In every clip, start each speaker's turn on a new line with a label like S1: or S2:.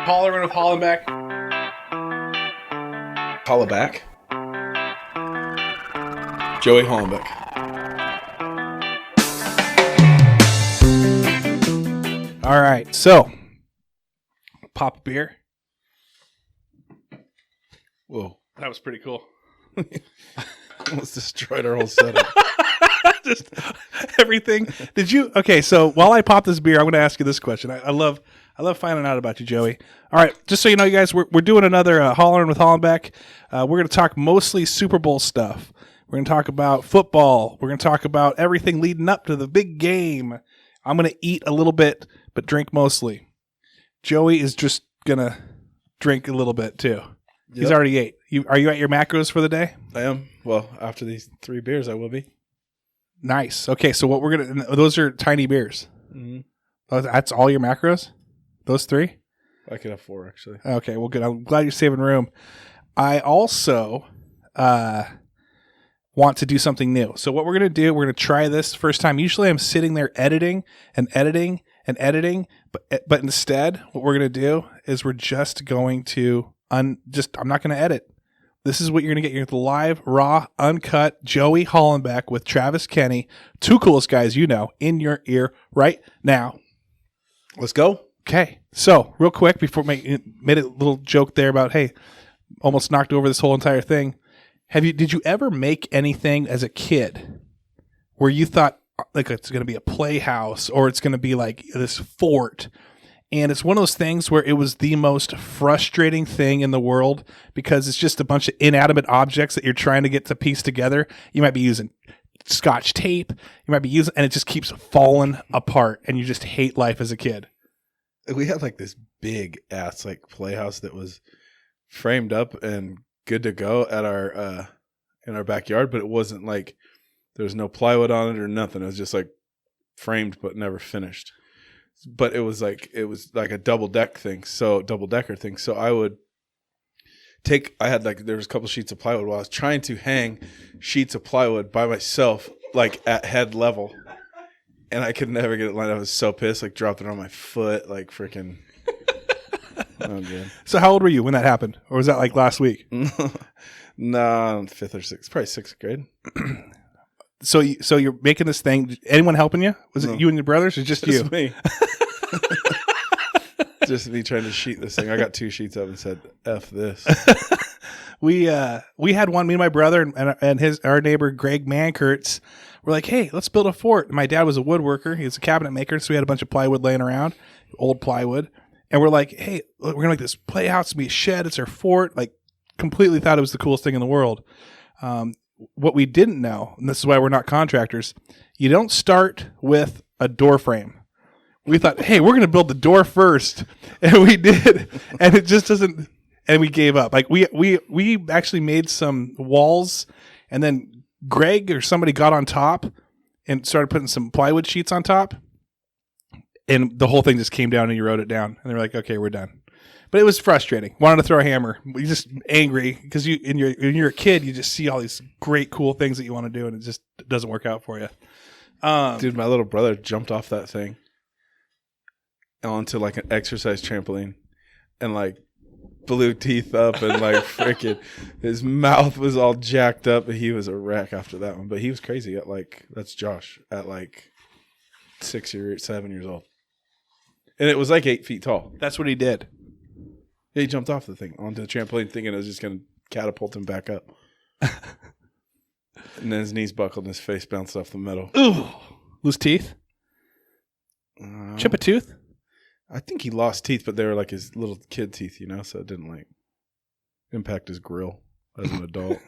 S1: Hollerin with Hollenbeck.
S2: Holleback. Joey Hollenbeck.
S1: All right, so pop a beer.
S2: Whoa.
S1: That was pretty cool.
S2: Almost destroyed our whole setup.
S1: Just everything. Did you? Okay, so while I pop this beer, I'm going to ask you this question. I love finding out about you, Joey. All right, just so you know, you guys, we're doing another Hollerin with Hollenbeck. We're going to talk mostly Super Bowl stuff. We're going to talk about football. We're going to talk about everything leading up to the big game. I'm going to eat a little bit, but drink mostly. Joey is just going to drink a little bit, too. Yep. He's already ate. Are you at your macros for the day?
S2: I am. Well, after these 3 beers, I will be.
S1: Nice. Okay, so what we're going to... Those are tiny beers.
S2: Mm-hmm.
S1: That's all your macros? Those 3?
S2: I could have 4, actually.
S1: Okay, well, good. I'm glad you're saving room. I also want to do something new. So what we're going to do, we're going to try this first time. Usually I'm sitting there editing, but instead what we're going to do is we're just going to, I'm not going to edit. This is what you're going to get. You're the live, raw, uncut Joey Hollenbeck with Travis Kenny, 2 coolest guys you know, in your ear right now.
S2: Let's go.
S1: Okay, so real quick before made a little joke there about, hey, almost knocked over this whole entire thing. Did you ever make anything as a kid where you thought like it's going to be a playhouse or it's going to be like this fort? And it's one of those things where it was the most frustrating thing in the world because it's just a bunch of inanimate objects that you're trying to get to piece together. You might be using Scotch tape, and it just keeps falling apart, and you just hate life as a kid.
S2: We had like this big ass like playhouse that was framed up and good to go at our in our backyard, but it wasn't like there was no plywood on it or nothing. It was just like framed but never finished. But it was like a double decker thing. So I had like there was a couple sheets of plywood while I was trying to hang sheets of plywood by myself like at head level. And I could never get it lined up. I was so pissed, like dropped it on my foot, like freaking. Oh, good.
S1: So how old were you when that happened? Or was that like last week?
S2: No, 5th or 6th, probably 6th grade.
S1: So you're making this thing. Anyone helping you? Was it you and your brothers or just you?
S2: Me. Just me trying to sheet this thing. I got 2 sheets up and said, F this.
S1: We had one, me and my brother and our neighbor Greg Mankurtz. We're like, hey, let's build a fort. My dad was a woodworker. He was a cabinet maker, so we had a bunch of plywood laying around, old plywood. And we're like, hey, we're going to make this playhouse. It's going to be a shed. It's our fort. Like, completely thought it was the coolest thing in the world. What we didn't know, and this is why we're not contractors, you don't start with a door frame. We thought, hey, we're going to build the door first. And we did. And it just doesn't, and we gave up. Like, we actually made some walls, and then Greg or somebody got on top and started putting some plywood sheets on top. And the whole thing just came down and you wrote it down. And they were like, okay, we're done. But it was frustrating. Wanted to throw a hammer. We just angry because when you're a kid, you just see all these great, cool things that you want to do, and it just doesn't work out for you.
S2: Dude, my little brother jumped off that thing onto like an exercise trampoline and like blew teeth up and like freaking his mouth was all jacked up. He was a wreck after that one. But he was crazy at like, that's Josh, at like 6 or 7 years old. And it was like 8 feet tall.
S1: That's what he did.
S2: Yeah, he jumped off the thing onto the trampoline thinking it was just going to catapult him back up. And then his knees buckled and his face bounced off the metal.
S1: Ooh. Lose teeth? Chip a tooth?
S2: I think he lost teeth, but they were like his little kid teeth, you know, so it didn't like impact his grill as an adult.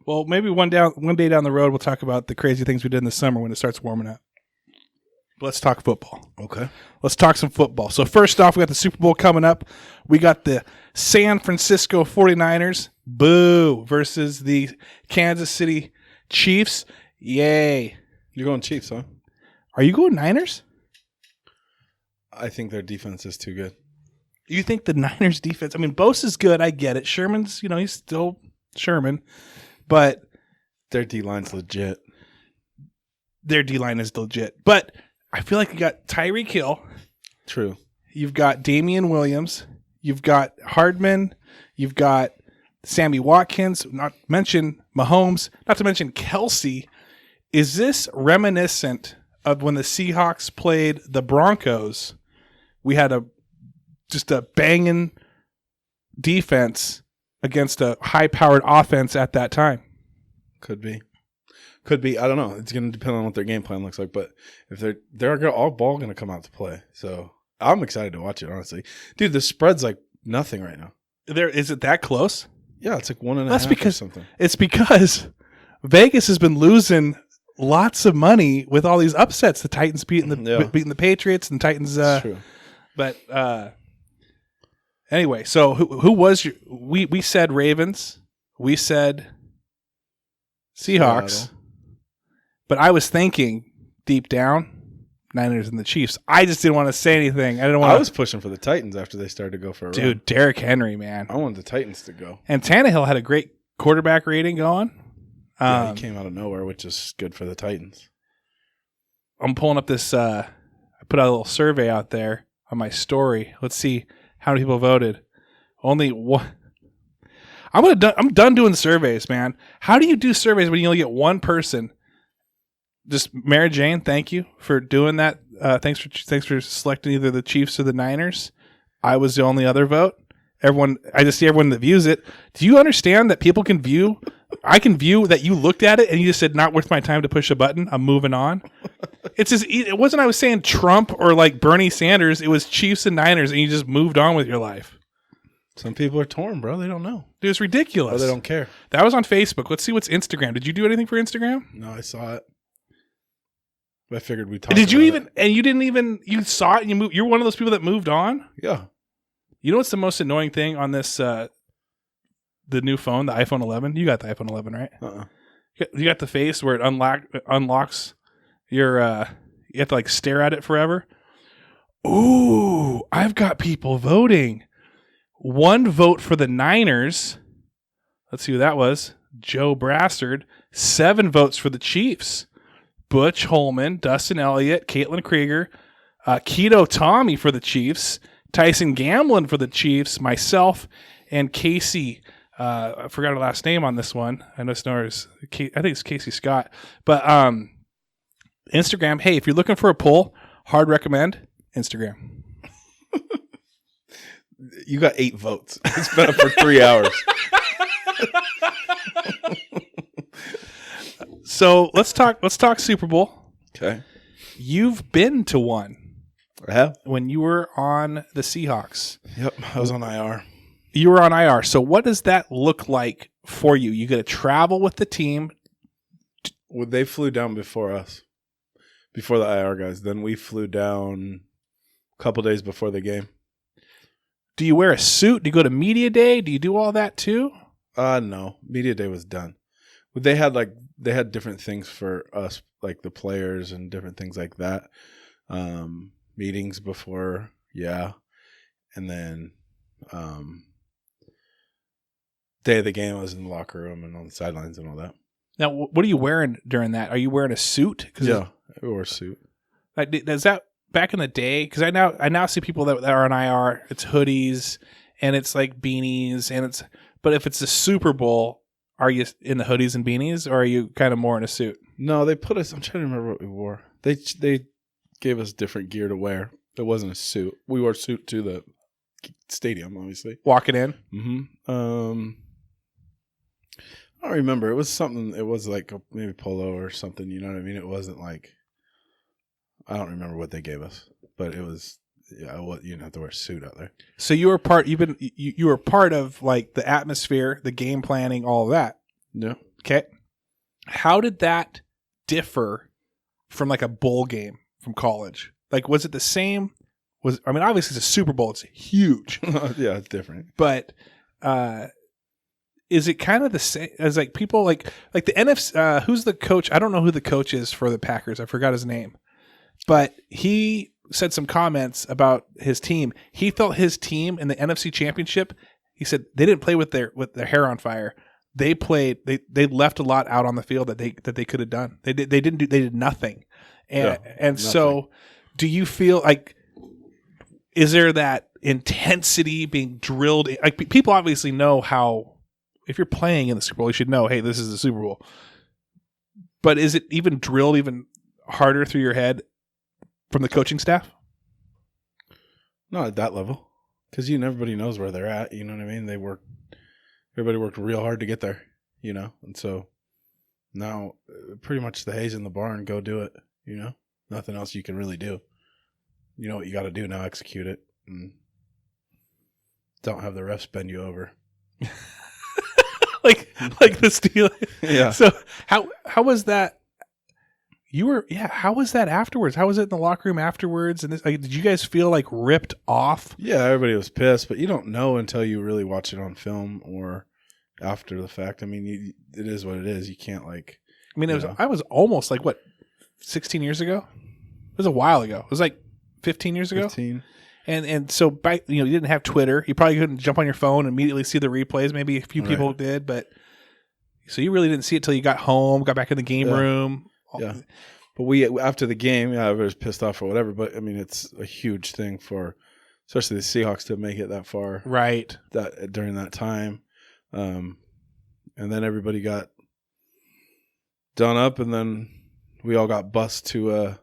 S1: Well, maybe one day down the road, we'll talk about the crazy things we did in the summer when it starts warming up. Let's talk football.
S2: Okay.
S1: Let's talk some football. So first off, we got the Super Bowl coming up. We got the San Francisco 49ers, boo, versus the Kansas City Chiefs. Yay.
S2: You're going Chiefs, huh?
S1: Are you going Niners?
S2: I think their defense is too good.
S1: You think the Niners defense, I mean, Bosa's good. I get it. Sherman's, he's still Sherman, but
S2: their D-line's legit.
S1: Their D-line is legit, but I feel like you got Tyreek Hill.
S2: True.
S1: You've got Damian Williams. You've got Hardman. You've got Sammy Watkins. Not to mention Mahomes. Not to mention Kelsey. Is this reminiscent of when the Seahawks played the Broncos? We had just a banging defense against a high-powered offense at that time.
S2: Could be. I don't know. It's going to depend on what their game plan looks like. But if they're all ball going to come out to play. So I'm excited to watch it, honestly. Dude, the spread's like nothing right now.
S1: Is it that close?
S2: Yeah, it's like 1.5 or something.
S1: It's because Vegas has been losing lots of money with all these upsets. The Titans beating the Patriots, and the Titans.
S2: True.
S1: But anyway, so who was your? We said Ravens. We said Seahawks.
S2: Seattle.
S1: But I was thinking deep down, Niners and the Chiefs. I just didn't want to say anything. I
S2: was pushing for the Titans after they started to go for a run.
S1: Dude, Derrick Henry, man.
S2: I wanted the Titans to go.
S1: And Tannehill had a great quarterback rating going.
S2: Yeah, he came out of nowhere, which is good for the Titans.
S1: I'm pulling up this. I put out a little survey out there on my story. Let's see how many people voted. Only one. I'm done doing surveys, man. How do you do surveys when you only get one person? Just Mary Jane, thank you for doing that. Thanks for selecting either the Chiefs or the Niners. I was the only other vote. I just see everyone that views it. Do you understand that people can view? I can view that you looked at it and you just said, not worth my time to push a button. I'm moving on. It wasn't I was saying Trump or like Bernie Sanders. It was Chiefs and Niners, and you just moved on with your life.
S2: Some people are torn, bro. They don't know.
S1: Dude, it's ridiculous.
S2: Or they don't care.
S1: That was on Facebook. Let's see what's Instagram. Did you do anything for Instagram?
S2: No, I saw it. I figured we'd talk
S1: about it.
S2: Did
S1: you saw it and you moved? You're one of those people that moved on?
S2: Yeah.
S1: You know what's the most annoying thing on this, the new phone, the iPhone 11? You got the iPhone 11, right?
S2: Uh-uh.
S1: You got the face where it unlocks your, you have to like stare at it forever. Ooh, I've got people voting. 1 vote for the Niners. Let's see who that was. Joe Brassard. 7 votes for the Chiefs. Butch Holman, Dustin Elliott, Caitlin Krieger, Keto Tommy for the Chiefs, Tyson Gamblin for the Chiefs, myself, and Casey. I forgot her last name on this one. I know it's I think it's Casey Scott. But Instagram, hey, if you're looking for a poll, hard recommend Instagram.
S2: You got 8 votes. It's been up for 3 hours.
S1: So let's talk Super Bowl.
S2: Okay.
S1: You've been to one.
S2: I have.
S1: When you were on the Seahawks.
S2: Yep. I was on IR.
S1: You were on IR. So what does that look like for you? You got to travel with the team.
S2: Well, they flew down before us. Before the IR guys. Then we flew down a couple days before the game.
S1: Do you wear a suit? Do you go to media day? Do you do all that too?
S2: No. Media day was done. They had different things for us, like the players and different things like that. Meetings before, yeah. And then day of the game, I was in the locker room and on the sidelines and all that.
S1: Now, what are you wearing during that? Are you wearing a suit?
S2: Yeah, I wore a suit.
S1: Is that back in the day? Because I now see people that are on IR. It's hoodies and it's like beanies but if it's a Super Bowl, are you in the hoodies and beanies, or are you kind of more in a suit?
S2: No, they put us. I'm trying to remember what we wore. They gave us different gear to wear. It wasn't a suit. We wore a suit to the stadium, obviously.
S1: Walking in.
S2: Mm-hmm. I don't remember. It was something. It was like maybe polo or something. You know what I mean? It wasn't like. I don't remember what they gave us, but it was. Yeah, you didn't have to wear a suit out there. So
S1: you were part. You were part of like the atmosphere, the game planning, all of that.
S2: Yeah.
S1: Okay. How did that differ from like a bowl game from college? Like, was it the same? Obviously it's a Super Bowl. It's huge.
S2: Yeah, it's different.
S1: But is it kind of the same as like people like the NFC? Who's the coach? I don't know who the coach is for the Packers. I forgot his name, but he said some comments about his team. He felt his team in the NFC Championship. He said they didn't play with their hair on fire. They played. They left a lot out on the field that they could have done. They did nothing. And
S2: nothing.
S1: So, do you feel like is there that intensity being drilled? Like people obviously know how, if you're playing in the Super Bowl, you should know, hey, this is the Super Bowl. But is it even drilled even harder through your head from the coaching staff?
S2: Not at that level, because everybody knows where they're at. You know what I mean? Everybody worked real hard to get there. And so now pretty much the hay's in the barn. Go do it. Nothing else you can really do. You know what you got to do now, execute it, and don't have the refs bend you over.
S1: like the Steelers.
S2: Yeah.
S1: So how was that? How was that afterwards? How was it in the locker room afterwards? And did you guys feel like ripped off?
S2: Yeah, everybody was pissed, but you don't know until you really watch it on film or after the fact. I mean, it is what it is. You can't I was almost
S1: 16 years ago? It was a while ago. It was 15 years ago.
S2: 15.
S1: And so you didn't have Twitter. You probably couldn't jump on your phone and immediately see the replays. Maybe a few people did, but so you really didn't see it till you got home, got back in the game room.
S2: Yeah. But after the game, I was pissed off or whatever, but I mean, it's a huge thing for especially the Seahawks to make it that far.
S1: Right.
S2: During that time. And then everybody got done up, and then we all got bussed to a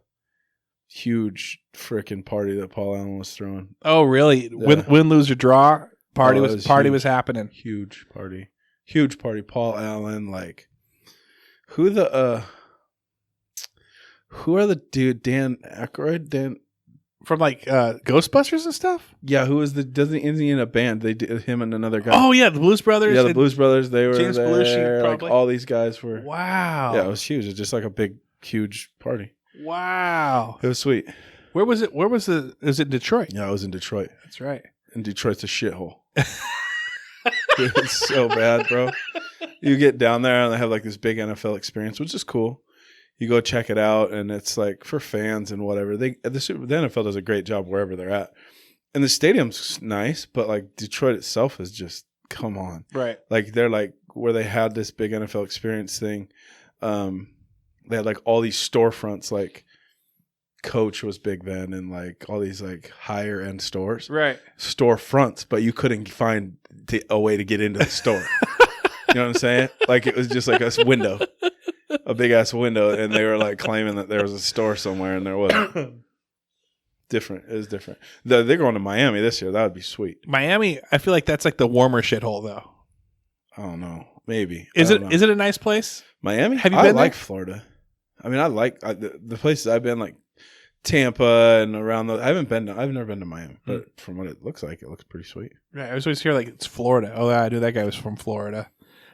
S2: huge freaking party that Paul Allen was throwing.
S1: Oh, really?
S2: Yeah.
S1: Win, lose or draw? Party was happening.
S2: Huge party. Paul Allen, who are the dude? Dan Aykroyd?
S1: From Ghostbusters and stuff?
S2: Yeah, isn't he in a band? They did him and another guy.
S1: Oh, yeah, the Blues Brothers.
S2: Yeah, the Blues Brothers. They were
S1: James
S2: there.
S1: Belushi, probably.
S2: All these guys were.
S1: Wow.
S2: Yeah, it was huge. It was just a big, huge party.
S1: Wow.
S2: It was sweet.
S1: Where was it? Was it Detroit?
S2: Yeah, I was in Detroit.
S1: That's right.
S2: And Detroit's a shithole. It's so bad, bro. You get down there and they have this big NFL experience, which is cool. You go check it out, and it's for fans and whatever. The NFL does a great job wherever they're at, and the stadium's nice, but Detroit itself is just come on,
S1: right?
S2: They're where they had this big NFL experience thing. They had all these storefronts, Coach was big then, and all these higher end stores,
S1: right?
S2: Storefronts, but you couldn't find a way to get into the store. You know what I'm saying? It was just a window. A big ass window, and they were claiming that there was a store somewhere, and there wasn't. Different. It was different. They're going to Miami this year. That would be sweet.
S1: Miami, I feel like that's the warmer shithole, though.
S2: I don't know. Maybe.
S1: Is it a nice place?
S2: Miami?
S1: Have you been there?
S2: I like Florida. I mean, the places I've been, Tampa and around those. I've never been to Miami, but from what it looks pretty sweet.
S1: Right. I was always hear it's Florida. Oh, I knew that guy was from Florida.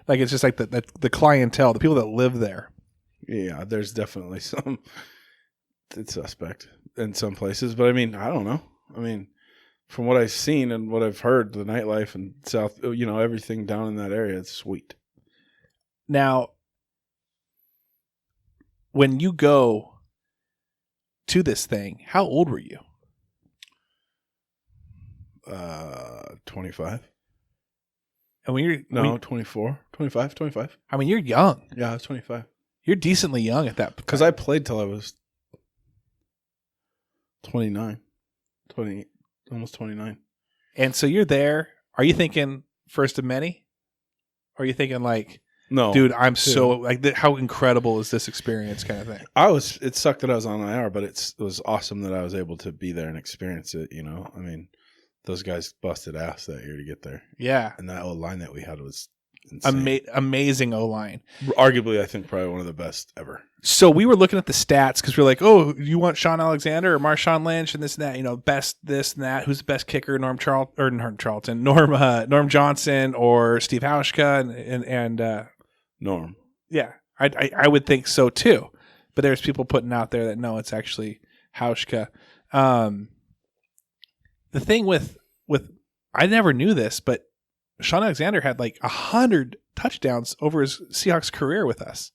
S1: It's just the clientele, the people that live there.
S2: Yeah, there's definitely some. It's suspect in some places, but I mean, I don't know. I mean, from what I've seen and what I've heard, the nightlife and South, everything down in that area, it's sweet.
S1: Now, when you go to this thing, how old were you?
S2: 25.
S1: And when you're
S2: 24, 25.
S1: I mean, you're young.
S2: Yeah, I was 25.
S1: You're decently young at that.
S2: Because I played till I was 29, almost 29.
S1: And so you're there. Are you thinking first of many? Or are you thinking
S2: no,
S1: dude, I'm so how incredible is this experience kind of thing?
S2: It sucked that I was on IR, but it was awesome that I was able to be there and experience it. I mean, those guys busted ass that year to get there.
S1: Yeah.
S2: And that old line that we had was insane.
S1: Amazing O-line.
S2: Arguably, I think probably one of the best ever.
S1: So we were looking at the stats because we're oh, you want Sean Alexander or Marshawn Lynch and this and that, best this and that. Who's the best kicker? Norm Johnson or Steve Hauschka and
S2: Norm.
S1: Yeah, I would think so too. But there's people putting out there that no, it's actually Hauschka. The thing with I never knew this, but Sean Alexander had 100 touchdowns over his Seahawks career with us.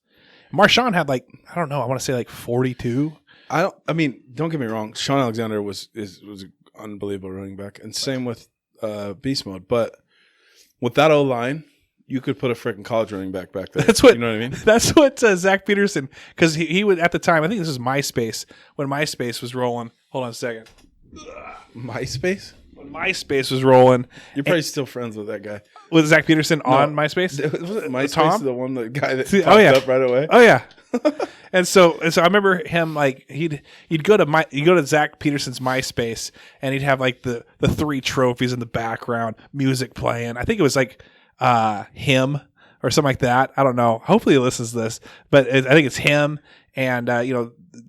S1: Marshawn had I don't know, I want to say 42.
S2: I mean, don't get me wrong. Sean Alexander was an unbelievable running back, and same with Beast Mode. But with that O-line, you could put a freaking college running back there.
S1: That's what,
S2: you know what I mean?
S1: That's what Zach Peterson, because he would at the time. I think this was MySpace when MySpace was rolling. Hold on a second.
S2: MySpace?
S1: When MySpace was rolling.
S2: You're probably still friends with that guy.
S1: Was Zach Peterson on MySpace?
S2: Was it MySpace
S1: Tom?
S2: the guy that
S1: popped
S2: up right away?
S1: Oh yeah. And so I remember him like you'd go to Zach Peterson's MySpace and he'd have like the 3 trophies in the background, music playing. I think it was like him or something like that. I don't know. Hopefully he listens to this, but I think it's him and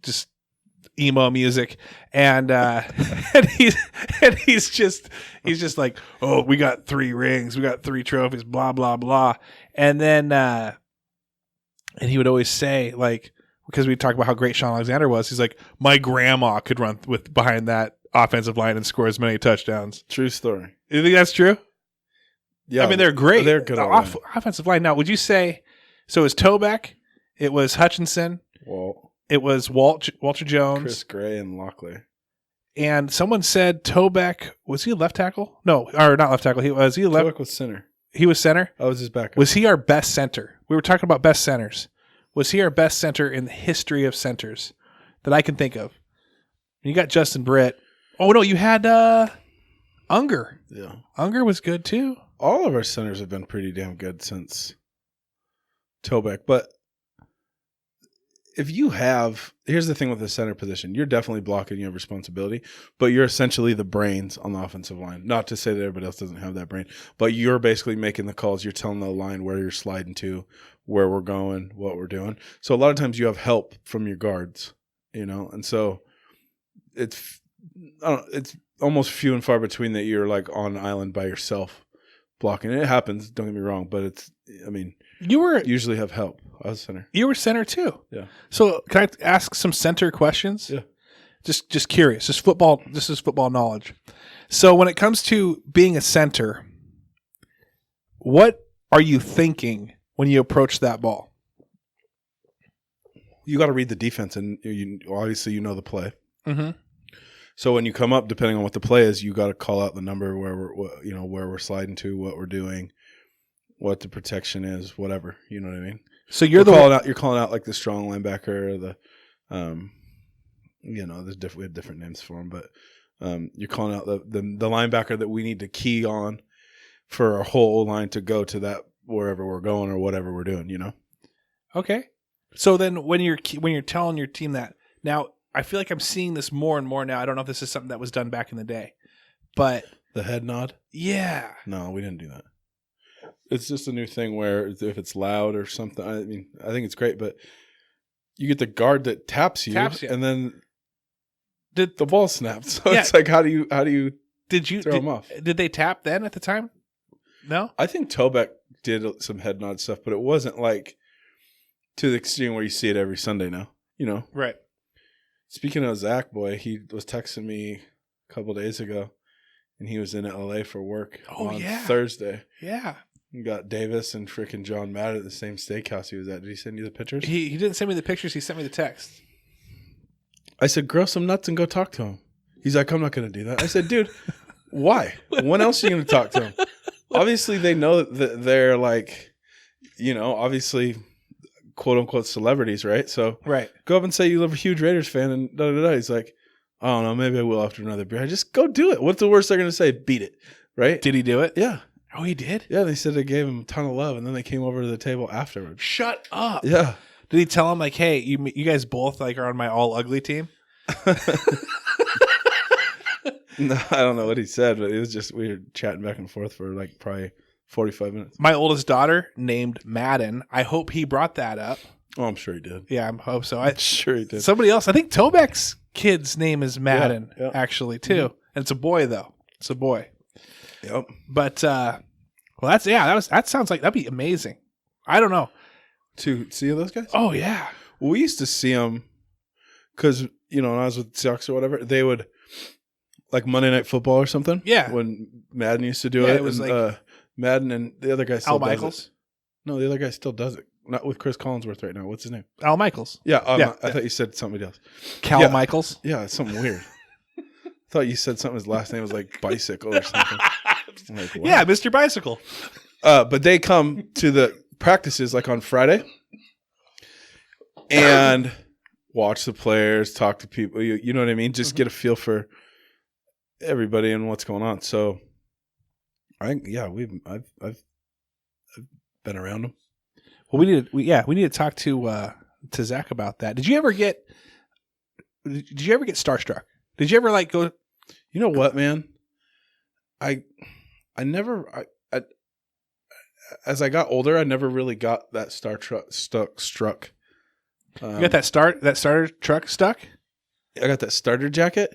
S1: just emo music and and he's just like, oh, we got 3 rings, we got 3 trophies, blah blah blah, and then and he would always say, like, because we talk about how great Sean Alexander was, he's like, my grandma could run with behind that offensive line and score as many touchdowns.
S2: True story.
S1: You think that's true?
S2: Yeah,
S1: I mean, they're great.
S2: They're good
S1: offensive line. Now, would you say so? It was Tobeck, it was Hutchinson, it was Walter Jones,
S2: Chris Gray, and Lockley.
S1: And someone said Tobeck, was he a left tackle? No, or not left tackle.
S2: Tobeck was center.
S1: He was center?
S2: I was his backup.
S1: Was he our best center? We were talking about best centers. Was he our best center in the history of centers that I can think of? You got Justin Britt. Oh, no, you had Unger.
S2: Yeah.
S1: Unger was good, too.
S2: All of our centers have been pretty damn good since Tobeck. But if you have, here's the thing with the center position. You're definitely blocking, you have responsibility, but you're essentially the brains on the offensive line. Not to say that everybody else doesn't have that brain, but you're basically making the calls. You're telling the line where you're sliding to, where we're going, what we're doing. So a lot of times you have help from your guards, and so it's almost few and far between that you're like on an island by yourself blocking. It happens, don't get me wrong, but you usually have help. I was center.
S1: You were center too.
S2: Yeah.
S1: So can I ask some center questions?
S2: Yeah.
S1: Just curious. Just football. This is football knowledge. So when it comes to being a center, what are you thinking when you approach that ball?
S2: You got to read the defense, and obviously you know the play.
S1: Mm-hmm.
S2: So when you come up, depending on what the play is, you got to call out the number where we're sliding to, what we're doing, what the protection is, whatever. You know what I mean?
S1: So you're
S2: calling out like the strong linebacker, or the, we have different names for them, but you're calling out the linebacker that we need to key on for our whole line to go to that wherever we're going or whatever we're doing.
S1: Okay. So then when you're telling your team that, now I feel like I'm seeing this more and more now. I don't know if this is something that was done back in the day, but
S2: the head nod.
S1: Yeah.
S2: No, we didn't do that. It's just a new thing where if it's loud or something, I mean, I think it's great, but you get the guard that taps you. And then the ball snaps. So it's like, how do you throw them off?
S1: Did they tap then at the time? No?
S2: I think Tobeck did some head nod stuff, but it wasn't like to the extreme where you see it every Sunday now,
S1: Right.
S2: Speaking of Zach, boy, he was texting me a couple days ago, and he was in LA for work on Thursday.
S1: Yeah.
S2: You got Davis and freaking John Madden at the same steakhouse he was at. Did he send you the pictures?
S1: He didn't send me the pictures. He sent me the text.
S2: I said, grow some nuts and go talk to him. He's like, I'm not going to do that. I said, dude, why? When else are you going to talk to him? Obviously, they know that they're like, obviously, quote unquote celebrities, right? So go up and say you're a huge Raiders fan and da-da-da. He's like, I don't know, maybe I will after another beer. I just go do it. What's the worst they're going to say? Beat it, right?
S1: Did he do it?
S2: Yeah.
S1: Oh, he did?
S2: Yeah, they said they gave him a ton of love, and then they came over to the table afterwards.
S1: Shut up.
S2: Yeah.
S1: Did he tell him, like, hey, you guys both like are on my all ugly team?
S2: No, I don't know what he said, but it was just we were chatting back and forth for like probably 45 minutes.
S1: My oldest daughter named Madden. I hope he brought that up.
S2: Oh, I'm sure he did.
S1: Yeah, I hope so.
S2: I'm sure he did.
S1: Somebody else. I think Tobeck's kid's name is Madden, actually, too. Mm-hmm. And it's a boy, though. It's a boy.
S2: Yep.
S1: But that sounds like that'd be amazing. I don't know.
S2: To see those guys?
S1: Oh yeah.
S2: Well, we used to see them because when I was with Seahawks or whatever, they would like Monday Night Football or something.
S1: Yeah.
S2: When Madden used to do it,
S1: it was like
S2: Madden and the other guy still
S1: Al
S2: does
S1: Michaels.
S2: it. No, the other guy still does it. Not with Chris Collinsworth right now. What's his name?
S1: Al Michaels.
S2: Yeah. I thought you said somebody else.
S1: Cal Michaels.
S2: Yeah, it's something weird. I thought you said something. His last name was like Bicycle or something. Like, wow.
S1: Yeah, Mr. Bicycle.
S2: But they come to the practices like on Friday and watch the players, talk to people. You know what I mean? Just get a feel for everybody and what's going on. So I've been around them.
S1: Well, we need to talk to Zach about that. Did you ever get starstruck? Did you ever like go?
S2: You know what, man? I never. As I got older, I never really got that struck.
S1: You got that starter truck stuck?
S2: I got that starter jacket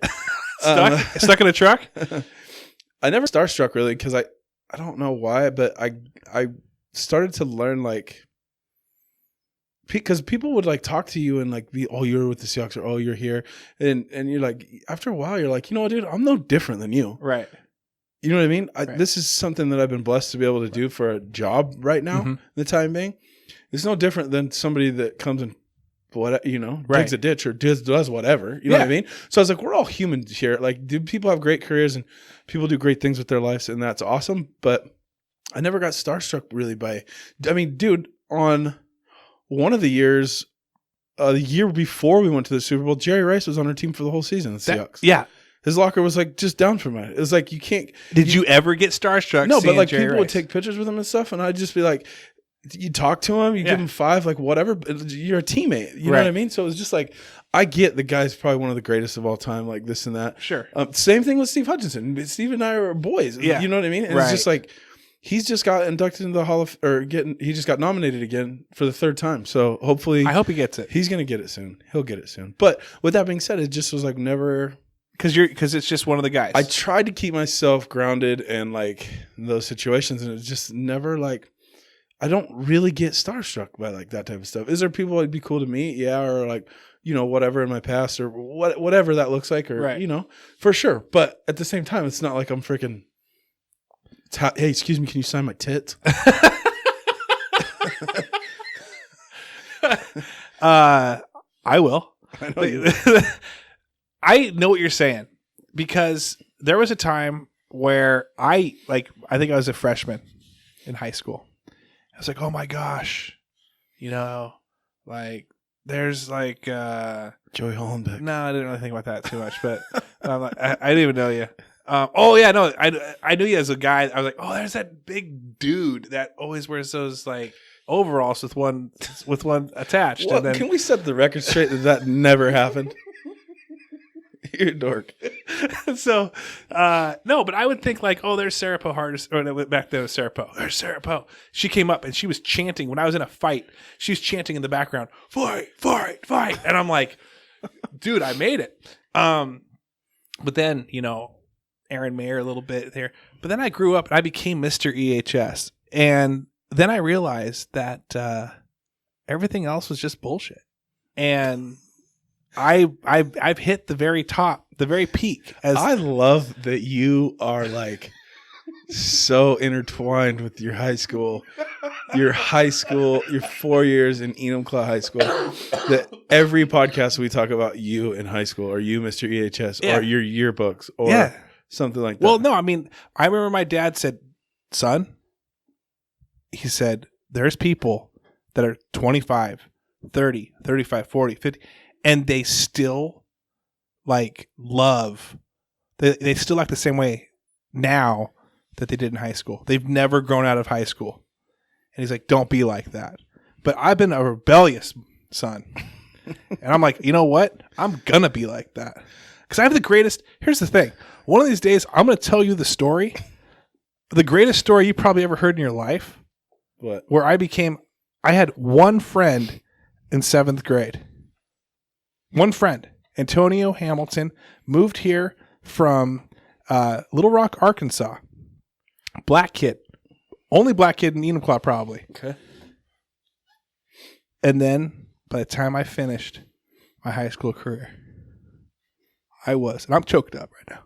S1: stuck in a truck.
S2: I never starstruck really because I don't know why, but I started to learn like. Because people would like talk to you and like be, oh, you're with the Seahawks, or oh, you're here, and you're like, after a while, you're like, you know what, dude, I'm no different than you,
S1: right?
S2: You know what I mean?
S1: Right.
S2: This is something that I've been blessed to be able to do for a job right now. The time being, it's no different than somebody that comes and digs a ditch or does whatever. You know what I mean? So I was like, we're all humans here. Like, people have great careers and people do great things with their lives, and that's awesome. But I never got starstruck really by. I mean, dude, on one of the years, the year before we went to the Super Bowl, Jerry Rice was on our team for the whole season. The Seahawks.
S1: Yeah.
S2: His locker was like just down from it. It was like, you can't.
S1: Did you ever get starstruck?
S2: No, but like
S1: Jerry
S2: people
S1: Rice?
S2: would take pictures with him and stuff, and I'd just be like, you talk to him, you give him 5, like whatever. You're a teammate. You know what I mean? So it was just like, I get the guy's probably one of the greatest of all time, like this and that.
S1: Sure.
S2: Same thing with Steve Hutchinson. Steve and I are boys.
S1: Yeah.
S2: You know what I mean? And it's just like, he's just got inducted into the he just got nominated again for the 3rd time. So hopefully,
S1: I hope he gets it.
S2: He's going to get it soon. He'll get it soon. But with that being said, it just was like never.
S1: Because it's just one of the guys.
S2: I tried to keep myself grounded and like in those situations, and it's just never like. I don't really get starstruck by like that type of stuff. Is there people that'd be cool to meet? Yeah, or like, whatever in my past or whatever that looks like, or for sure. But at the same time, it's not like I'm freaking. Hey, excuse me, can you sign my tits?
S1: I will.
S2: I know you.
S1: I know what you're saying, because there was a time where I think I was a freshman in high school. I was like, oh my gosh, like there's like
S2: Joey Hollenbeck.
S1: No, I didn't really think about that too much, but I didn't even know you. I knew you as a guy. I was like, oh, there's that big dude that always wears those like overalls with one attached.
S2: Well,
S1: and then,
S2: can we set the record straight that never happened? You're a dork.
S1: So, no, but I would think like, oh, there's Sarah Poe Hardis. Or no, back then it was Sarah Poe. There's Sarah Poe. She came up and she was chanting when I was in a fight. She was chanting in the background, fight, fight, fight. And I'm like, dude, I made it. But then, Aaron Mayer a little bit there. But then I grew up and I became Mr. EHS. And then I realized that everything else was just bullshit. And I've hit the very top, the very peak.
S2: I love that you are like so intertwined with your high school, your 4 years in Enumclaw High School, that every podcast we talk about you in high school, or you, Mr. EHS, or your yearbooks, or something like that.
S1: Well, no, I mean, I remember my dad said, son, he said, there's people that are 25, 30, 35, 40, 50, and they still like they still like the same way now that they did in high school. They've never grown out of high school. And he's like, don't be like that. But I've been a rebellious son. And I'm like, you know what? I'm going to be like that. Because I have the greatest. Here's the thing. One of these days, I'm going to tell you the story. The greatest story you probably ever heard in your life.
S2: What?
S1: Where I had one friend in 7th grade. One friend, Antonio Hamilton, moved here from Little Rock, Arkansas. Black kid. Only black kid in Enumclaw, probably.
S2: Okay.
S1: And then, by the time I finished my high school career, and I'm choked up right now.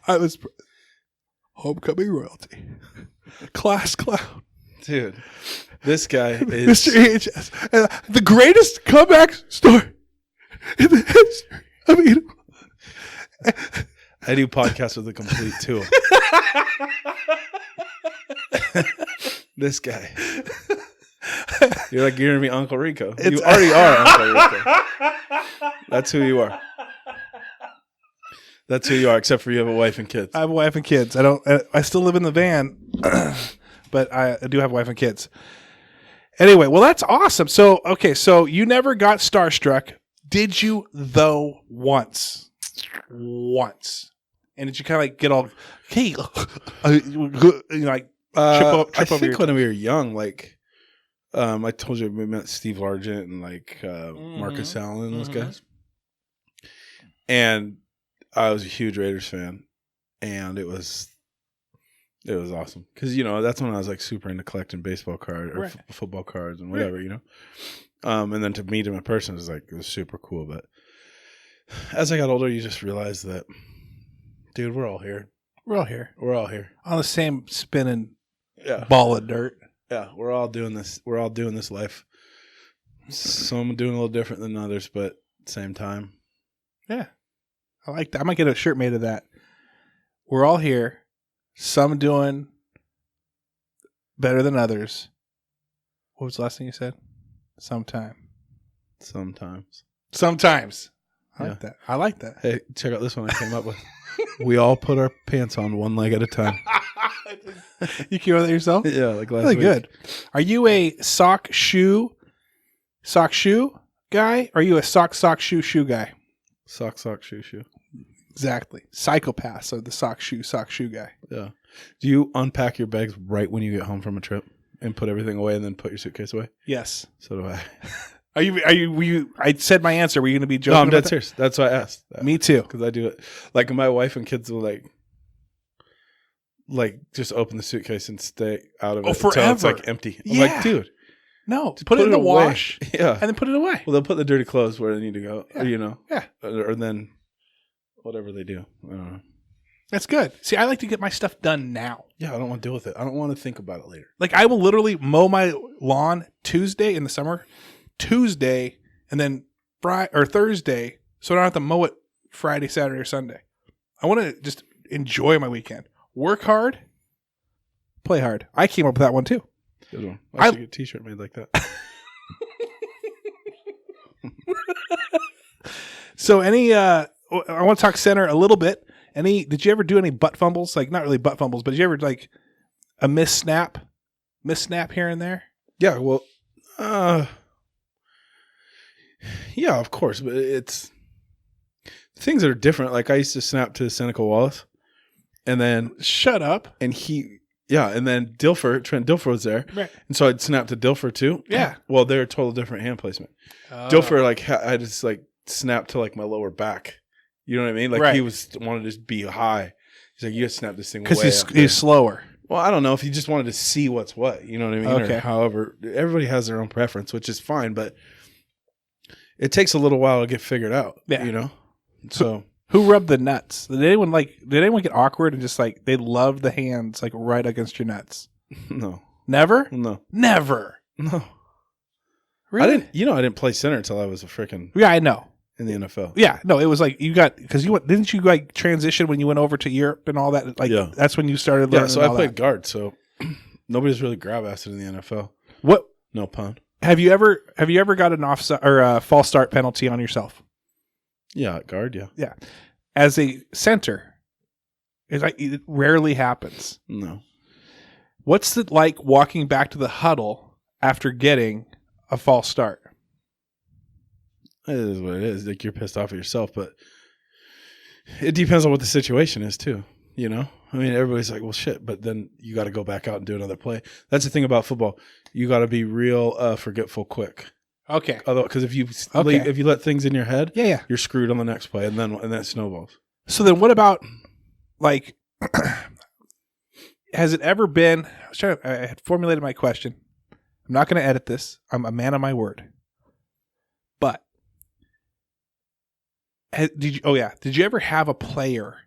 S1: I was homecoming royalty. Class clown.
S2: Dude, this guy is
S1: Mr. EHS. And the greatest comeback story in the history of Enumclaw.
S2: I do podcasts with a complete tool. This guy. You're going to be Uncle Rico. You already are Uncle Rico. That's who you are. That's who you are, except for you have a wife and kids.
S1: I have a wife and kids. I still live in the van, but I do have a wife and kids. Anyway, well, that's awesome. So, okay, so you never got starstruck. Did you, though, once? Once. And did you kind of like get all, hey, like
S2: I think when we were young, like, I told you we met Steve Largent and like Marcus Allen and those guys. And I was a huge Raiders fan. And it was awesome. Because, that's when I was like super into collecting baseball cards or football cards and whatever, And then to meet him in person it was super cool. But as I got older, you just realize that, dude, we're all here.
S1: We're all here.
S2: We're all here.
S1: On the same spinning ball of dirt.
S2: Yeah, we're all doing this. We're all doing this life. Some doing a little different than others, but at the same time.
S1: Yeah. I like that. I might get a shirt made of that. We're all here. Some doing better than others. What was the last thing you said? Sometimes. I like that.
S2: Hey, check out this one I came up with. We all put our pants on one leg at a time.
S1: You came up with that yourself?
S2: Yeah, like last
S1: really
S2: week.
S1: Good. Are you a sock shoe guy? Or are you a sock shoe guy?
S2: Sock shoe.
S1: Exactly. Psychopath. So the sock shoe guy.
S2: Yeah. Do you unpack your bags right when you get home from a trip and put everything away and then put your suitcase away?
S1: Yes.
S2: So do I.
S1: Were you? I said my answer. Were you going to be joking?
S2: No, I'm dead serious. That's why I asked.
S1: Me too.
S2: Because I do it. Like my wife and kids will like just open the suitcase and stay out of it
S1: forever.
S2: until it's like empty. I'm like, dude.
S1: No, put it in the
S2: away.
S1: wash.
S2: Yeah.
S1: And then put it away.
S2: Well, they'll put the dirty clothes where they need to go.
S1: Yeah.
S2: Yeah. Or then whatever they do. I don't know.
S1: That's good. See, I like to get my stuff done now.
S2: Yeah, I don't want to deal with it. I don't want to think about it later.
S1: Like I will literally mow my lawn Tuesday in the summer, and then Friday or Thursday, so I don't have to mow it Friday, Saturday, or Sunday. I want to just enjoy my weekend. Work hard, play hard. I came up with that one too.
S2: Good one. I should get a t-shirt made like that.
S1: So I want to talk center a little bit. Did you ever do any butt fumbles? Like not really butt fumbles, but did you ever like a miss snap here and there?
S2: Yeah, well, yeah, of course, but it's things that are different. Like I used to snap to Seneca Wallace, and then
S1: shut up,
S2: and and then Trent Dilfer was there,
S1: right?
S2: And so I'd snap to Dilfer too.
S1: Yeah,
S2: well, they're a total different hand placement. Dilfer, I just like snapped to like my lower back. You know what I mean? Like
S1: right.
S2: He wanted to just be high. He's like, you gotta snap this thing
S1: because he's slower.
S2: Well, I don't know if he just wanted to see what's what. You know what I mean?
S1: Okay.
S2: Or however, everybody has their own preference, which is fine, but it takes a little while to get figured out.
S1: Yeah.
S2: So
S1: who rubbed the nuts? Did anyone get awkward and just like they loved the hands like right against your nuts?
S2: No.
S1: Never?
S2: No.
S1: Never.
S2: No.
S1: Really?
S2: I didn't play center until I was a freaking
S1: Yeah, I know.
S2: In the NFL.
S1: Yeah, no, it was like didn't you like transition when you went over to Europe and all that? Like that's when you started learning.
S2: Yeah, so I played guard, so nobody's really grab assed in the NFL.
S1: What?
S2: No pun.
S1: Have you ever got an offside or a false start penalty on yourself?
S2: Yeah, guard, yeah.
S1: Yeah. As a center, it rarely happens.
S2: No.
S1: What's it like walking back to the huddle after getting a false start?
S2: It is what it is. Like you're pissed off at yourself, but it depends on what the situation is too. You know, I mean, everybody's like, "Well, shit," but then you got to go back out and do another play. That's the thing about football. You got to be real forgetful quick.
S1: Okay.
S2: Because if you let things in your head, you're screwed on the next play, and then it snowballs.
S1: So then, what about like? Has it ever been? I had formulated my question. I'm not going to edit this. I'm a man of my word. But did you ever have a player?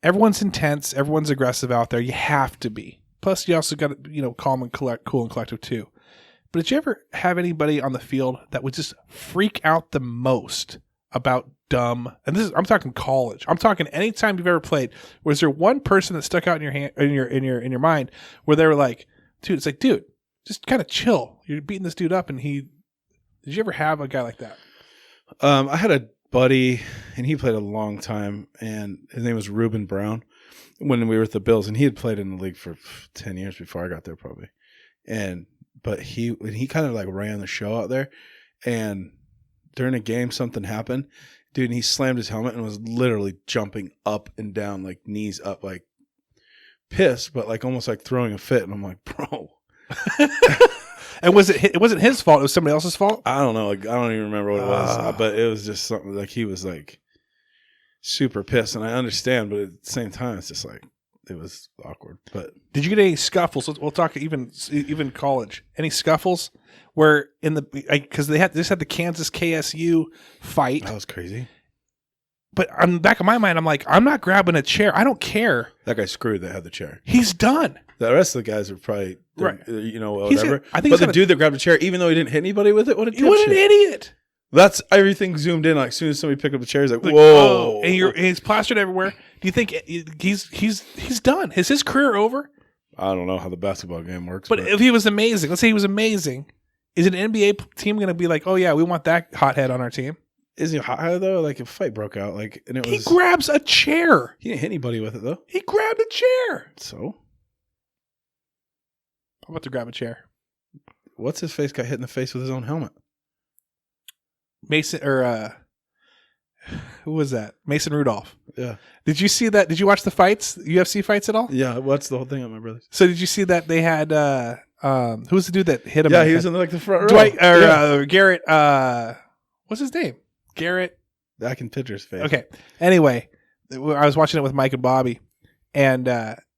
S1: Everyone's intense. Everyone's aggressive out there. You have to be. Plus, you also got to, calm and cool and collective too. But did you ever have anybody on the field that would just freak out the most about dumb? And I'm talking college. I'm talking anytime you've ever played. Was there one person that stuck out in your hand, in your mind, where they were like, dude, it's like, dude, just kind of chill. You're beating this dude up, and did you ever have a guy like that?
S2: I had buddy, and he played a long time, and his name was Reuben Brown when we were with the Bills, and he had played in the league for 10 years before I got there probably. But he kind of like ran the show out there, and during a game something happened, dude, and he slammed his helmet and was literally jumping up and down, like knees up, like pissed, but like almost like throwing a fit. And I'm like, bro.
S1: And it wasn't his fault, it was somebody else's fault?
S2: I don't know. Like, I don't even remember what it was, but it was just something like he was like super pissed, and I understand, but at the same time, it's just like it was awkward. But
S1: did you get any scuffles? We'll talk even college. Any scuffles where because they just had the Kansas KSU fight?
S2: That was crazy.
S1: But on the back of my mind, I'm like, I'm not grabbing a chair. I don't care.
S2: That guy screwed that had the chair.
S1: He's done.
S2: The rest of the guys are probably
S1: right.
S2: Whatever. But the dude that grabbed a chair, even though he didn't hit anybody with it, what
S1: an idiot.
S2: That's everything zoomed in. Like as soon as somebody picked up the chair, he's like, whoa!
S1: Oh, and he's plastered everywhere. Do you think he's done? Is his career over?
S2: I don't know how the basketball game works.
S1: But if he was amazing, let's say he was amazing, is an NBA team going to be like, oh yeah, we want that hothead on our team?
S2: Is he hot though? Like a fight broke out, like, and
S1: he grabs a chair.
S2: He didn't hit anybody with it though.
S1: He grabbed a chair.
S2: So
S1: I'm about to grab a chair.
S2: What's his face got hit in the face with his own helmet?
S1: Mason or who was that? Mason Rudolph.
S2: Yeah.
S1: Did you see that? Did you watch the fights, UFC fights at all?
S2: Yeah. What's the whole thing on my brothers?
S1: So did you see that they had who was the dude that hit him?
S2: Yeah, he was in like the front row.
S1: Dwight or Garrett. What's his name? Garrett.
S2: I can picture his face.
S1: Okay. Anyway, I was watching it with Mike and Bobby, and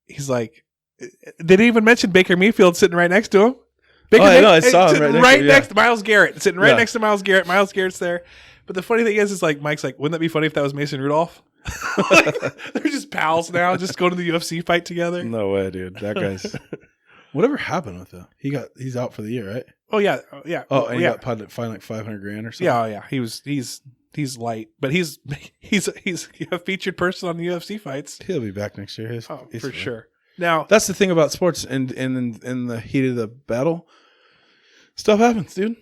S1: he's like, they didn't even mention Baker Mayfield sitting right next to him.
S2: I saw him
S1: right next to Myles Garrett, sitting right next to Myles Garrett. Myles Garrett's there. But the funny thing is like Mike's like, wouldn't that be funny if that was Mason Rudolph? Like, they're just pals now, just going to the UFC fight together.
S2: No way, dude. That guy's. Whatever happened with him? He's out for the year, right?
S1: Oh yeah.
S2: Oh, and he got fined like $500,000 or something.
S1: Yeah, yeah. He's light, but he's a featured person on the UFC fights.
S2: He'll be back next year. He's
S1: for sure. Now
S2: that's the thing about sports, and in the heat of the battle, stuff happens, dude.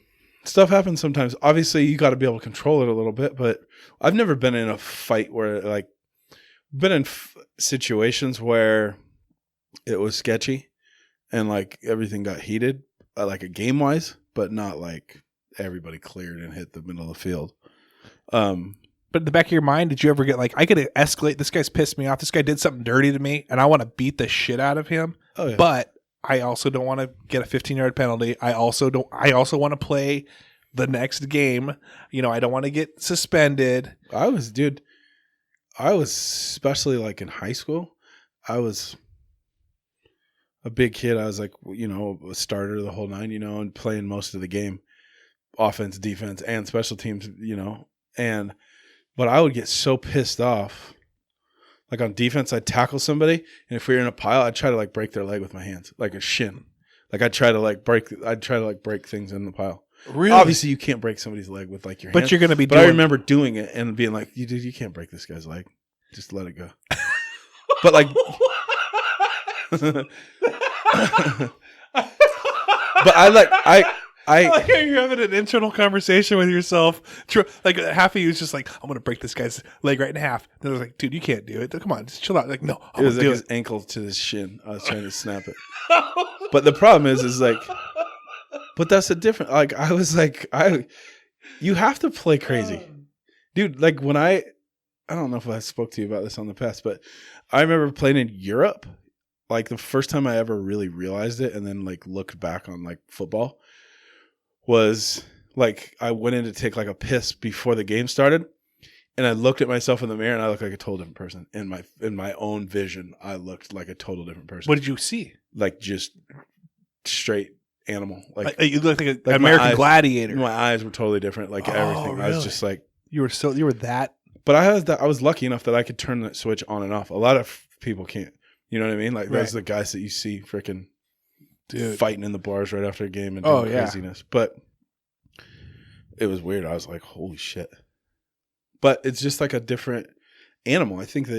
S2: Stuff happens sometimes. Obviously, you got to be able to control it a little bit. But I've never been in a fight where been in situations where it was sketchy and like everything got heated, like a game wise, but not like everybody cleared and hit the middle of the field.
S1: But in the back of your mind, did you ever get like, I could escalate, this guy's pissed me off, this guy did something dirty to me, and I want to beat the shit out of him.
S2: Oh, yeah.
S1: But I also don't want to get a 15-yard penalty. I also want to play the next game. You know, I don't want to get suspended.
S2: I was especially like in high school. I was a big kid. I was like, you know, a starter the whole nine, you know, and playing most of the game, offense, defense, and special teams, you know. But I would get so pissed off. Like on defense, I'd tackle somebody, and if we were in a pile, I'd try to like break their leg with my hands, like a shin. Like I'd try to break things in the pile.
S1: Really?
S2: Obviously, you can't break somebody's leg with like your hands.
S1: But you're going to be.
S2: But I remember doing it and being like, you can't break this guy's leg. Just let it go. But like, but I
S1: like you're having an internal conversation with yourself. Like half of you is just like, I'm gonna break this guy's leg right in half. Then I was like, dude, you can't do it. Come on, just chill out. Like, no,
S2: it was like his ankle to his shin. I was trying to snap it. But the problem is like, but that's a different. Like I was like, you have to play crazy, dude. Like when I don't know if I spoke to you about this on the past, but I remember playing in Europe. Like the first time I ever really realized it, and then like looked back on like football. Was like I went in to take like a piss before the game started, and I looked at myself in the mirror and I looked like a total different person. In my own vision, I looked like a total different person.
S1: What did you see?
S2: Like just straight animal. Like
S1: you looked like an American gladiator.
S2: My eyes were totally different. Like everything. Really? I was just like
S1: you were that.
S2: But I was lucky enough that I could turn that switch on and off. A lot of people can't. You know what I mean? Like those are the guys that you see freaking. Dude. Fighting in the bars right after a game and doing craziness. But it was weird. I was like, holy shit. But it's just like a different animal. I think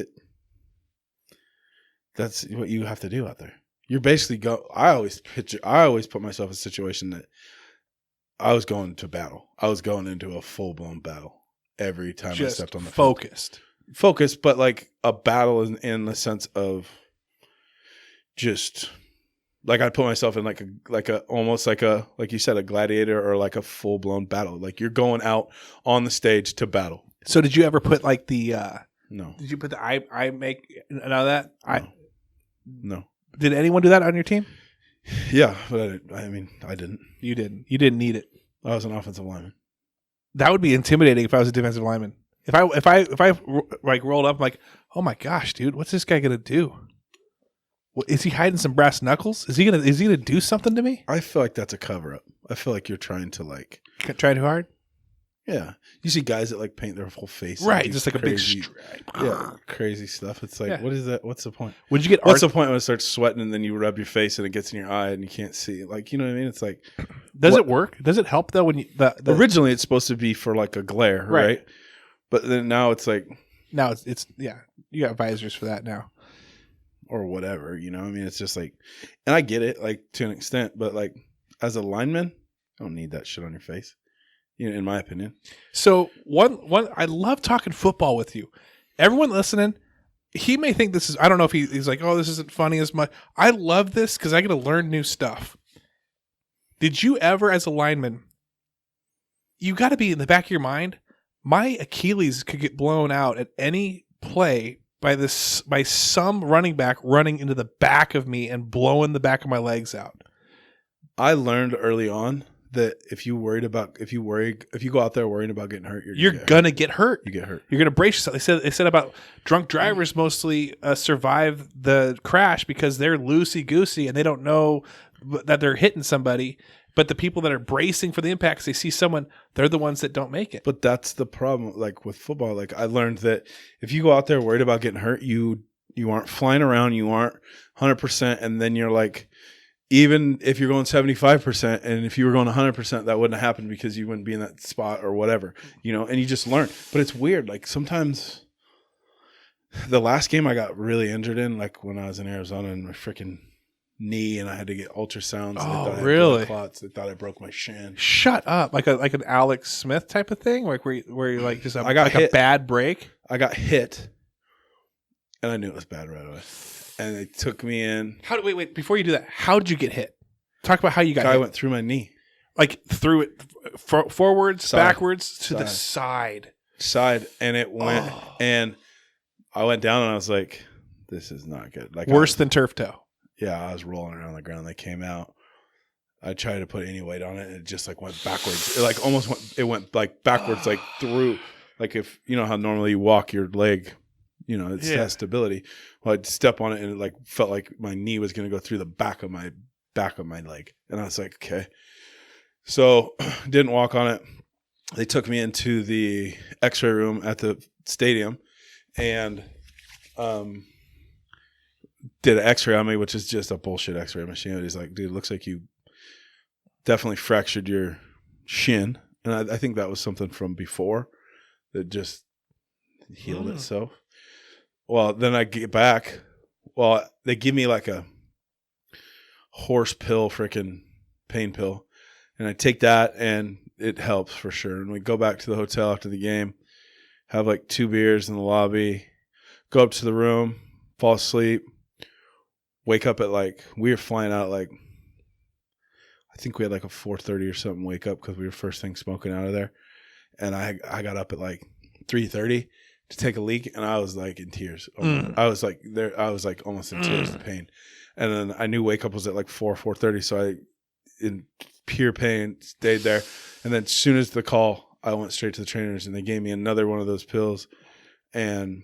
S2: that's what you have to do out there. You're basically I always put myself in a situation that I was going to battle. I was going into a full-blown battle. every time
S1: Just
S2: I stepped on the
S1: focused.
S2: Focused, but like a battle in the sense of just like I'd put myself in like a almost like you said, a gladiator or like a full blown battle. Like you're going out on the stage to battle.
S1: So did you ever put like the
S2: No.
S1: Did you put the I make none of that?
S2: No.
S1: Did anyone do that on your team?
S2: Yeah, but I didn't.
S1: You didn't. You didn't need it.
S2: I was an offensive lineman.
S1: That would be intimidating if I was a defensive lineman. If I like rolled up, I'm like, oh my gosh, dude, what's this guy gonna do? Is he hiding some brass knuckles? Is he gonna do something to me?
S2: I feel like that's a cover up. I feel like you're trying to like
S1: Try too hard.
S2: Yeah, you see guys that like paint their whole face,
S1: right? Just like crazy, a big stripe.
S2: Yeah, crazy stuff. It's like, What is that? What's the point?
S1: Would you get?
S2: What's the point when it starts sweating and then you rub your face and it gets in your eye and you can't see? Like, you know what I mean? It's like,
S1: does it work? Does it help though? When you
S2: originally it's supposed to be for like a glare, right? But then now it's like,
S1: now it's yeah, you got visors for that now,
S2: or whatever. You know, I mean, it's just like, and I get it, like to an extent, but like as a lineman, I don't need that shit on your face. You know, in my opinion.
S1: So one, I love talking football with you. Everyone listening, he may think this is. I don't know if he's like, oh, this isn't funny as much. I love this because I get to learn new stuff. Did you ever, as a lineman, you got to be in the back of your mind, my Achilles could get blown out at any play by some running back running into the back of me and blowing the back of my legs out.
S2: I learned early on that if you go out there worrying about getting hurt,
S1: you're gonna get hurt.
S2: You get hurt.
S1: You're gonna brace yourself. They said about drunk drivers mostly survive the crash because they're loosey goosey and they don't know that they're hitting somebody. But the people that are bracing for the impacts, they see someone, they're the ones that don't make it.
S2: But that's the problem. Like with football, like I learned that if you go out there worried about getting hurt, you aren't flying around, you aren't 100%, and then you're like, even if you're going 75%, and if you were going 100%, that wouldn't have happened because you wouldn't be in that spot or whatever, you know, and you just learn. But it's weird. Like sometimes the last game I got really injured in, like when I was in Arizona and my freaking knee and I had to get ultrasounds. And
S1: oh,
S2: they thought I
S1: really?
S2: had blood clots. They thought I broke my shin.
S1: Shut up. Like an Alex Smith type of thing? Like where you like just
S2: I got hit.
S1: A bad break?
S2: I got hit and I knew it was bad right away. And they took me in.
S1: Wait, before you do that, how did you get hit? Talk about how you got hit.
S2: I went through my knee.
S1: Like through it forwards,
S2: side.
S1: Backwards, to the side.
S2: Side, and it went, and I went down and I was like, this is not good. Like
S1: worse than turf toe.
S2: Yeah, I was rolling around on the ground. They came out. I tried to put any weight on it, and it just like went backwards. It like almost went like backwards, like through. Like if you know how normally you walk your leg, you know, it has stability. Well, I'd step on it, and it like felt like my knee was going to go through the back of my leg, and I was like, okay. So didn't walk on it. They took me into the X-ray room at the stadium, and did an X-ray on me, which is just a bullshit X-ray machine. He's like, dude, it looks like you definitely fractured your shin, and I think that was something from before that just healed itself. Well, then I get back. Well, they give me like a horse pill, freaking pain pill, and I take that, and it helps for sure. And we go back to the hotel after the game, have like 2 beers in the lobby, go up to the room, fall asleep, wake up at like, we were flying out like, I think we had like a 4:30 or something wake up because we were first thing smoking out of there. And I got up at like 3:30 to take a leak, and I was like in tears. I was like almost in tears of pain. And then I knew wake up was at like 4:30, so I, in pure pain, stayed there. And then as soon as the call, I went straight to the trainers, and they gave me another one of those pills. And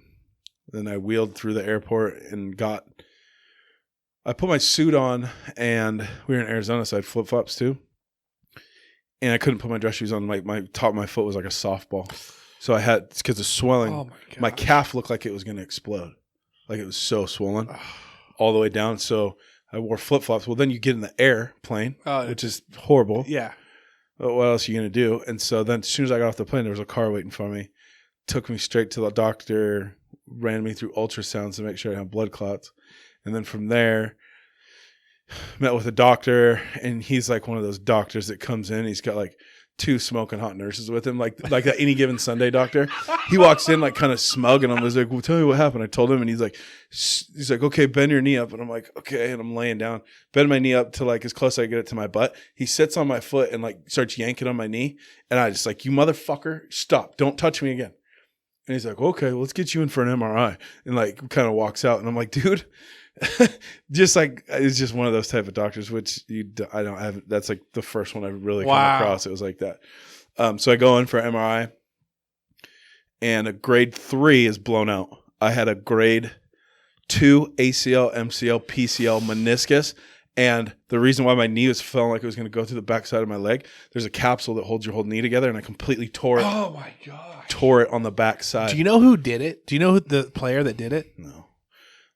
S2: then I wheeled through the airport and I put my suit on, and we were in Arizona, so I had flip-flops too. And I couldn't put my dress shoes on. My top of my foot was like a softball. So I had, because of swelling, my calf looked like it was going to explode. Like it was so swollen all the way down. So I wore flip-flops. Well, then you get in the airplane, which is horrible.
S1: Yeah.
S2: What else are you going to do? And so then as soon as I got off the plane, there was a car waiting for me. Took me straight to the doctor, ran me through ultrasounds to make sure I didn't have blood clots. And then from there, met with a doctor, and he's like one of those doctors that comes in. He's got like 2 smoking hot nurses with him, like that Any Given Sunday doctor. He walks in like kind of smug, and I was like, "Well, tell me what happened." I told him, and he's like, "Okay, bend your knee up." And I'm like, "Okay," and I'm laying down, bend my knee up to like as close as I get it to my butt. He sits on my foot and like starts yanking on my knee, and I just like, "You motherfucker, stop! Don't touch me again." And he's like, "Okay, well, let's get you in for an MRI," and like kind of walks out, and I'm like, "Dude." Just like it's just one of those type of doctors, which I don't have. That's like the first one I've really come across. It was like that. So I go in for MRI, and a grade 3 is blown out. I had a grade 2 ACL, MCL, PCL, meniscus, and the reason why my knee was feeling like it was going to go through the backside of my leg. There's a capsule that holds your whole knee together, and I completely tore it.
S1: Oh my gosh!
S2: Tore it on the backside.
S1: Do you know who did it? Do you know who the player that did it?
S2: No.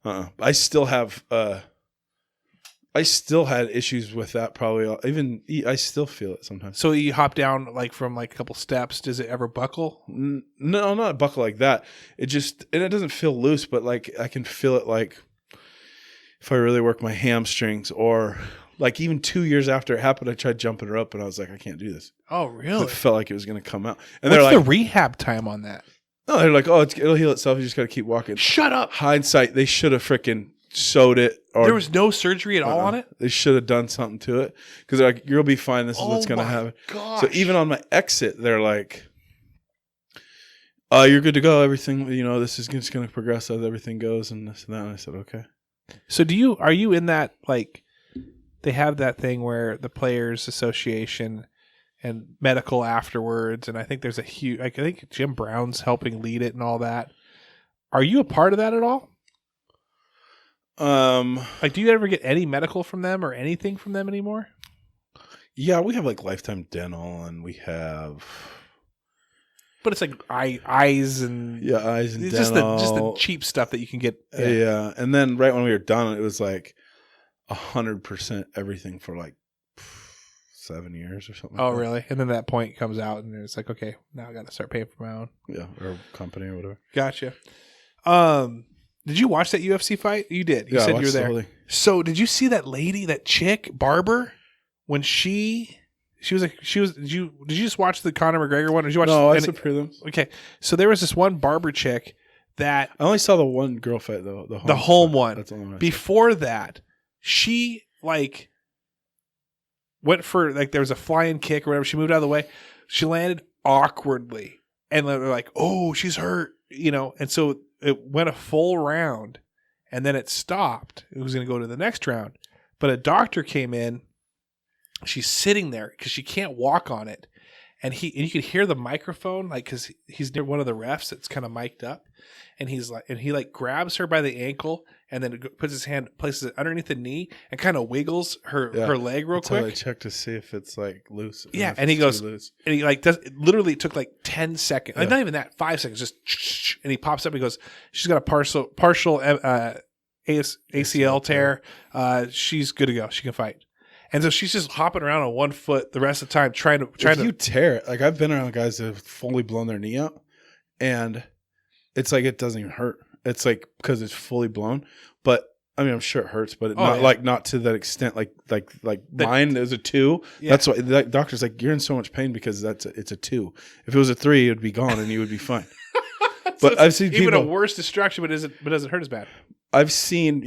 S2: I still have. I still had issues with that. Probably I still feel it sometimes.
S1: So you hop down like from like a couple steps. Does it ever buckle?
S2: No, not buckle like that. It doesn't feel loose, but like I can feel it like if I really work my hamstrings, or like even 2 years after it happened, I tried jumping her up and I was like, I can't do this.
S1: Oh, really?
S2: It felt like it was going to come out. And
S1: what's
S2: they're like,
S1: the rehab time on that?
S2: No, they're like, it'll heal itself. You just got to keep walking.
S1: Shut up.
S2: Hindsight, they should have freaking sewed it. Or,
S1: there was no surgery at all on it?
S2: They should have done something to it. Because they're like, you'll be fine. This is what's going to happen.
S1: Gosh.
S2: So even on my exit, they're like, you're good to go. Everything, this is just going to progress as everything goes and this and that. And I said, okay.
S1: So are you in that, like, they have that thing where the Players Association and medical afterwards, and I think there's a huge, I think Jim Brown's helping lead it and all that. Are you a part of that at all? Like, do you ever get any medical from them or anything from them anymore?
S2: Yeah, we have like Lifetime Dental, and we have,
S1: but it's like eyes and
S2: eyes and
S1: it's
S2: dental.
S1: just the cheap stuff that you can get.
S2: Yeah, and then right when we were done, it was like 100% everything for like 7 years or something.
S1: Oh,
S2: like that.
S1: really? And then that point comes out, and it's like, okay, now I got to start paying for my own.
S2: Yeah, or company or whatever.
S1: Gotcha. Did you watch that UFC fight? You did. You said you were there. Totally. So did you see that lady, that chick, Barber, when she was like, did you just watch the Conor McGregor one? Or did you watch?
S2: No, I watched the prelims.
S1: Okay. So there was this one Barber chick that.
S2: I only saw the one girl fight though.
S1: The home one.
S2: That's the one.
S1: Before that, she like went for, like, there was a flying kick or whatever. She moved out of the way. She landed awkwardly. And they're like, oh, she's hurt, And so it went a full round. And then it stopped. It was going to go to the next round. But a doctor came in. She's sitting there because she can't walk on it. And you could hear the microphone, like, because he's near one of the refs that's kind of mic'd up. And he grabs her by the ankle and then puts his hand, places it underneath the knee and kind of wiggles her leg real quick.
S2: I check to see if it's like loose.
S1: Yeah, and he goes, and he like does. Literally, it took like 10 seconds, like not even that, 5 seconds. Just and he pops up. And he goes, she's got a partial ACL tear. She's good to go. She can fight. And so she's just hopping around on one foot the rest of the time, trying to.
S2: If you tear it, like I've been around guys that have fully blown their knee out, and it's like it doesn't even hurt. It's like because it's fully blown, but I mean I'm sure it hurts, but not to that extent. Like mine is a 2. Yeah. That's why that doctor's like, you're in so much pain because it's a 2. If it was a 3, it would be gone and you would be fine. But I've seen
S1: even
S2: people,
S1: a worse destruction, but doesn't hurt as bad.
S2: I've seen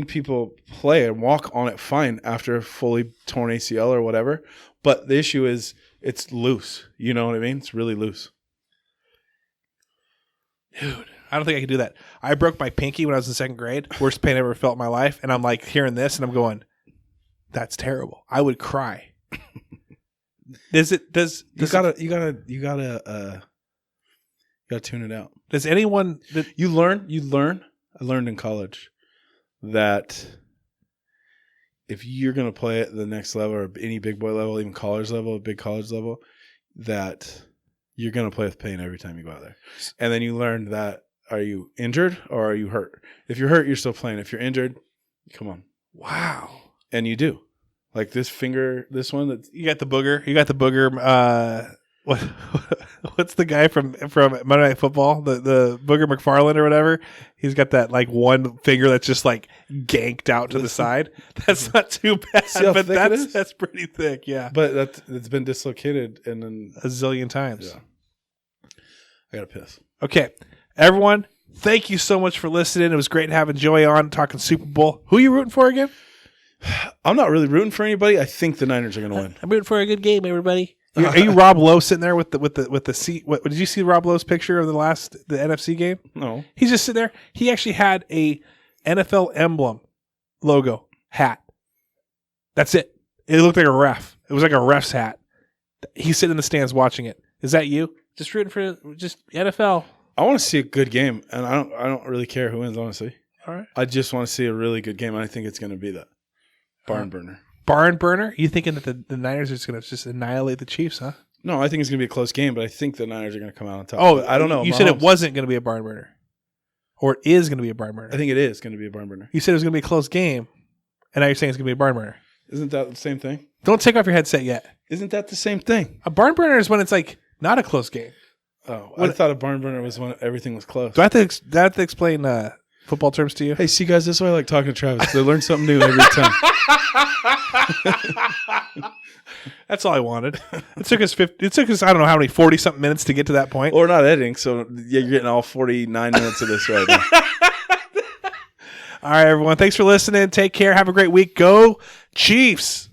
S2: people play and walk on it fine after a fully torn ACL or whatever. But the issue is it's loose. You know what I mean? It's really loose.
S1: Dude, I don't think I could do that. I broke my pinky when I was in 2nd grade. Worst pain I ever felt in my life. And I'm like hearing this and I'm going, that's terrible. I would cry. You gotta
S2: tune it out.
S1: Does anyone
S2: you learn? I learned in college that if you're going to play at the next level or any big boy level, even college level, big college level, that you're going to play with pain every time you go out there. And then you learn that, are you injured or are you hurt? If you're hurt, you're still playing. If you're injured, come on.
S1: Wow.
S2: And you do. Like this finger, this one.
S1: You got the booger. What? what's the guy from Monday Night Football? The Booger McFarland or whatever. He's got that like one finger that's just like ganked out to the side. That's not too bad, but that's pretty thick. Yeah,
S2: but it's been dislocated and then
S1: a zillion times.
S2: Yeah. I gotta piss.
S1: Okay, everyone. Thank you so much for listening. It was great having Joey on talking Super Bowl. Who are you rooting for again?
S2: I'm not really rooting for anybody. I think the Niners are going to win.
S1: I'm rooting for a good game, everybody. Are you Rob Lowe sitting there with the seat? What did you see Rob Lowe's picture of the NFC game?
S2: No.
S1: He's just sitting there. He actually had a NFL emblem logo hat. That's it. It looked like a ref. It was like a ref's hat. He's sitting in the stands watching it. Is that you? Just rooting for just NFL.
S2: I want to see a good game, and I don't really care who wins, honestly.
S1: All right.
S2: I just want to see a really good game, and I think it's going to be that barn burner.
S1: Barn burner? You thinking that the Niners are just going to just annihilate the Chiefs, huh?
S2: No, I think it's going to be a close game, but I think the Niners are going to come out on top.
S1: Oh,
S2: I don't know.
S1: You said it wasn't going to be a barn burner, or it is going to be a barn burner.
S2: I think it is going to be a barn burner.
S1: You said it was going to be a close game, and now you're saying it's going to be a barn burner.
S2: Isn't that the same thing?
S1: Don't take off your headset yet.
S2: Isn't that the same thing?
S1: A barn burner is when it's like not a close game.
S2: Oh, I thought a barn burner was when everything was close.
S1: Do I have to explain football terms to you?
S2: Hey, see, guys, this is why I like talking to Travis. They learn something new every time.
S1: That's all I wanted. It took us I don't know how many 40-something minutes to get to that point.
S2: Or not editing, so yeah, you're getting all 49 minutes of this right now.
S1: All right, everyone. Thanks for listening. Take care. Have a great week. Go Chiefs.